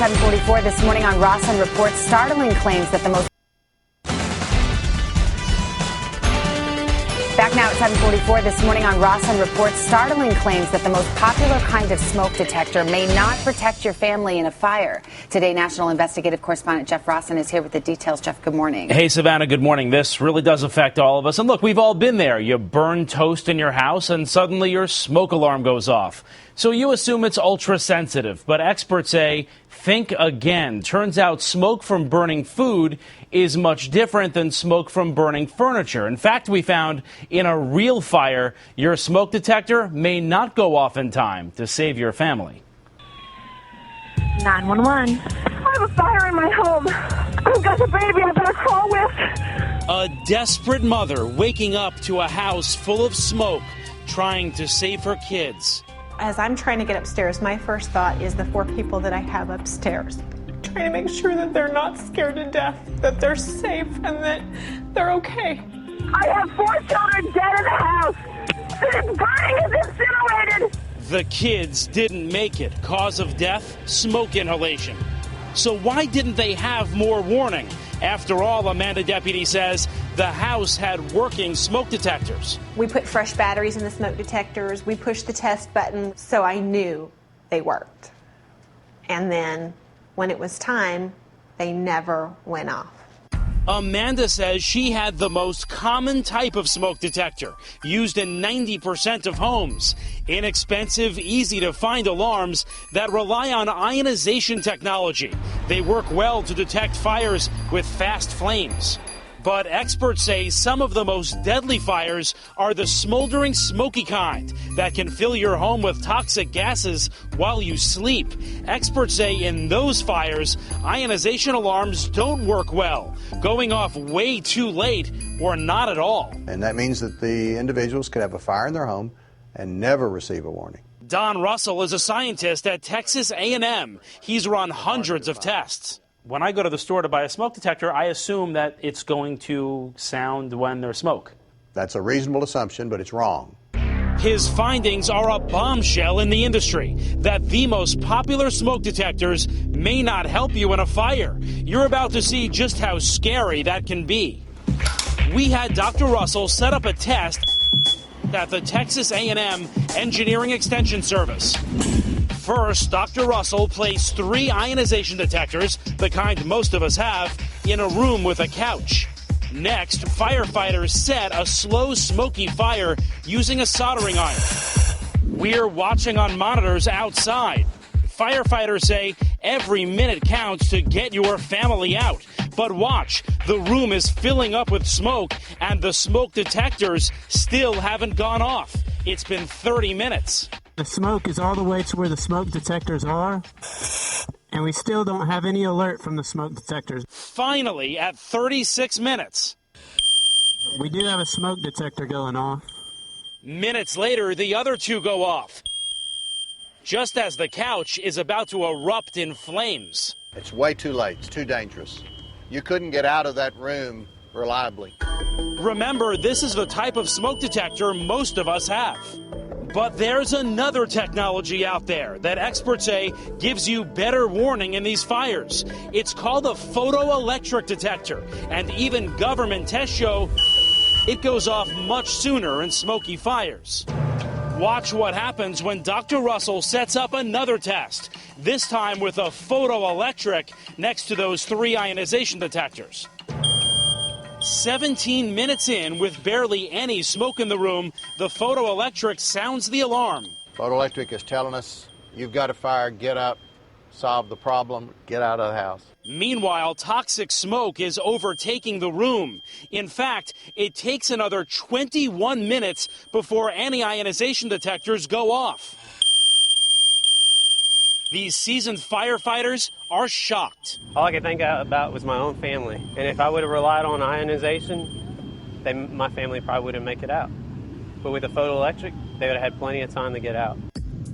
7:44 this morning on Rossen Reports, startling claims that the most... Back now at 7:44 this morning on Rossen Reports, startling claims that the most popular kind of smoke detector may not protect your family in a fire. Today, national investigative correspondent Jeff Rossen is here with the details. Jeff, good morning. Hey, Savannah, good morning. This really does affect all of us. And look, we've all been there. You burn toast in your house and suddenly your smoke alarm goes off. So you assume it's ultra sensitive, but experts say, think again. Turns out smoke from burning food is much different than smoke from burning furniture. In fact, we found in a real fire, your smoke detector may not go off in time to save your family. 911. I have a fire in my home. I've got the baby I better call with. A desperate mother waking up to a house full of smoke, trying to save her kids. As I'm trying to get upstairs, my first thought is the 4 people that I have upstairs. Trying to make sure that they're not scared to death, that they're safe, and that they're okay. I have 4 children dead in the house. This burning is incinerated. The kids didn't make it. Cause of death, smoke inhalation. So why didn't they have more warning? After all, Amanda Deputy says the house had working smoke detectors. We put fresh batteries in the smoke detectors. We pushed the test button, so I knew they worked. And then when it was time, they never went off. Amanda says she had the most common type of smoke detector, used in 90% of homes. Inexpensive, easy to find alarms that rely on ionization technology. They work well to detect fires with fast flames. But experts say some of the most deadly fires are the smoldering, smoky kind that can fill your home with toxic gases while you sleep. Experts say in those fires, ionization alarms don't work well, going off way too late or not at all. And that means that the individuals could have a fire in their home and never receive a warning. Don Russell is a scientist at Texas A&M. He's run hundreds of tests. When I go to the store to buy a smoke detector, I assume that it's going to sound when there's smoke. That's a reasonable assumption, but it's wrong. His findings are a bombshell in the industry, that the most popular smoke detectors may not help you in a fire. You're about to see just how scary that can be. We had Dr. Russell set up a test at the Texas A&M Engineering Extension Service. First, Dr. Russell placed 3 ionization detectors, the kind most of us have, in a room with a couch. Next, firefighters set a slow, smoky fire using a soldering iron. We're watching on monitors outside. Firefighters say every minute counts to get your family out. But watch, the room is filling up with smoke, and the smoke detectors still haven't gone off. It's been 30 minutes. The smoke is all the way to where the smoke detectors are, and we still don't have any alert from the smoke detectors. Finally, at 36 minutes. We do have a smoke detector going off. Minutes later, the other 2 go off, just as the couch is about to erupt in flames. It's way too late. It's too dangerous. You couldn't get out of that room reliably. Remember, this is the type of smoke detector most of us have. But there's another technology out there that experts say gives you better warning in these fires. It's called a photoelectric detector, and even government tests show it goes off much sooner in smoky fires. Watch what happens when Dr. Russell sets up another test, this time with a photoelectric next to those 3 ionization detectors. 17 minutes in, with barely any smoke in the room, the photoelectric sounds the alarm. Photoelectric is telling us, you've got a fire, get up, solve the problem, get out of the house. Meanwhile, toxic smoke is overtaking the room. In fact, it takes another 21 minutes before any ionization detectors go off. These seasoned firefighters are shocked. All I could think about was my own family. And if I would have relied on ionization, my family probably wouldn't make it out. But with the photoelectric, they would have had plenty of time to get out.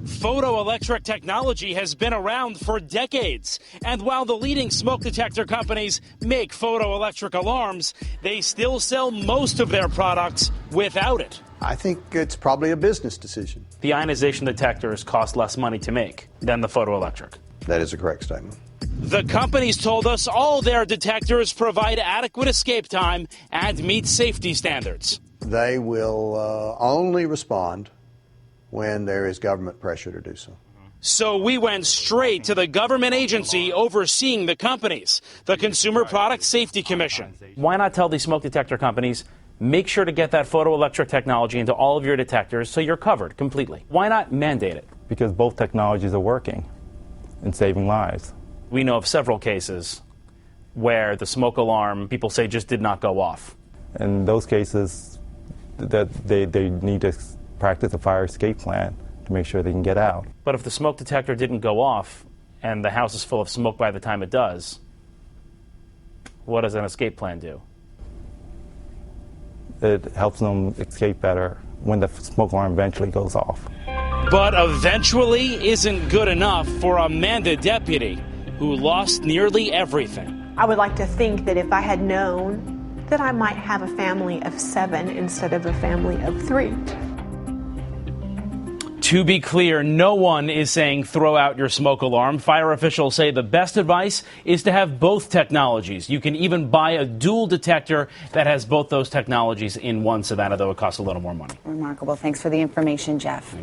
Photoelectric technology has been around for decades. And while the leading smoke detector companies make photoelectric alarms, they still sell most of their products without it. I think it's probably a business decision. The ionization detectors cost less money to make than the photoelectric. That is a correct statement. The companies told us all their detectors provide adequate escape time and meet safety standards. They will only respond when there is government pressure to do so. So we went straight to the government agency overseeing the companies, the Consumer Product Safety Commission. Why not tell these smoke detector companies, make sure to get that photoelectric technology into all of your detectors so you're covered completely? Why not mandate it? Because both technologies are working and saving lives. We know of several cases where the smoke alarm, people say, just did not go off. In those cases, that they need to practice a fire escape plan to make sure they can get out. But if the smoke detector didn't go off and the house is full of smoke by the time it does, what does an escape plan do? It helps them escape better when the smoke alarm eventually goes off. But eventually isn't good enough for Amanda Deputy, who lost nearly everything. I would like to think that if I had known that I might have a family of 7 instead of a family of 3. To be clear, no one is saying throw out your smoke alarm. Fire officials say the best advice is to have both technologies. You can even buy a dual detector that has both those technologies in one Savannah, though it costs a little more money. Remarkable. Thanks for the information, Jeff.